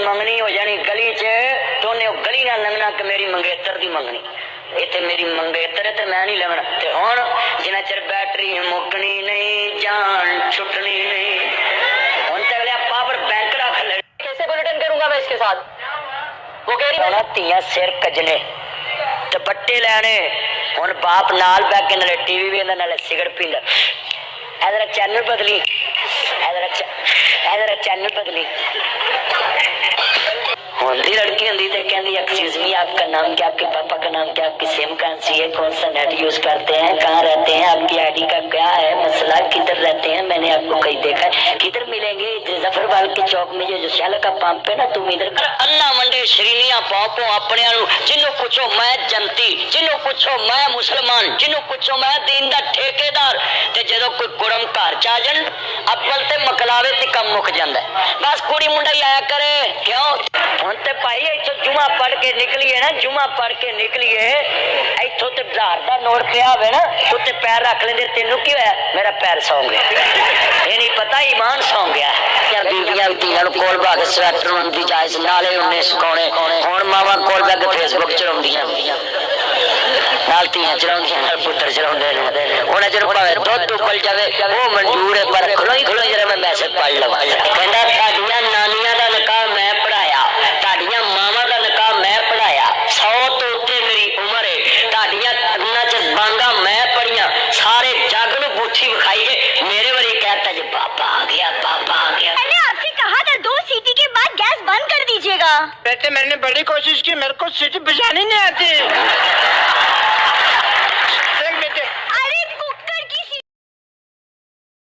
मंगनी हो जानी गली च तो उन्हें गली ना लंघना कि मेरी मंगेतर दी मंगनी इतने मेरी मंगेतर है मैं नहीं लगना ते हुण जिन्ना चिर बैटरी मुकनी नहीं जान छुटनी नहीं हुण ते अगले पावर बैंक रख ले कैसे बुलेटिन करूंगा मैं इसके साथ वो कह रही धीया सिर कजने दुपट्टे लैने हुण बाप नाल बैठ के नाले टीवी वेखदा नाले सिगरेट पींदा इधर चैनल बदली इधर चैनल बदली होती लड़की होती तो कहती एक्सक्यूज मी आपका नाम क्या आपके पापा का नाम क्या आपकी सिम कौन सी है कौन सा नेट यूज करते हैं कहाँ रहते हैं आपकी आईडी का क्या है मसला किधर रहते हैं मैंने आपको कहीं देखा है किधर मिलेंगे जफरवाल के चौक में जो शैल का पंप है ना तुम इधर अन्ना मंडे श्रीनिया पापो अपने जिन्हों पूछो मैं जनती जिन्हों पूछो मैं मुसलमान जिन्हों पूछो मैं दीन दा ठेकेदार ते जदों कोई कुड़म घर च आ जान अव्वल ते मकलावे ते कम मुक जांदा बस कुड़ी मुंडा ही आया करे क्यों हुण ते भाई इत्थों जुमा पढ़ के निकलिए ना जुमा पढ़ के निकलिए इत्थों ते 1000 दा नोट पिया होवे ना उत्ते पैर रख लेंदे तेनू की होया मेरा पैर सौ गया ये नहीं पता ईमान सौ गया क्या बीबियां धीआं नूं कोल भाग स्वेटर उन्दी जायज नाले उन्ने सुकाउणे हुण मावां कोल बैग फेसबुक चलाउंदियां नाल धीआं चलाउंदियां नाल पुत्तर चलाउंदे ने उन्हें चलो भावें दुध उबल जावे वो मंजूर है पर खलोई खलोई जरा मैं मैसेज पढ़ लवां कहंदा साडियां नानियां दा निकाह मैं पढ़ाया ताड़ियां मावां दा निकाह मैं पढ़ाया 100 तो उत्ते मेरी उम्र है ताड़ियां अन्ना च बांगा मैं पढ़ियां सारे जग नूं बूथी विखाई है मेरे वाली कहता जी पापा आ गया मैंने आपसे कहा था 2 सीटी के बाद गैस बंद कर दीजिएगा बेटे मैंने बड़ी कोशिश की मेरे को सीटी बजानी नहीं आती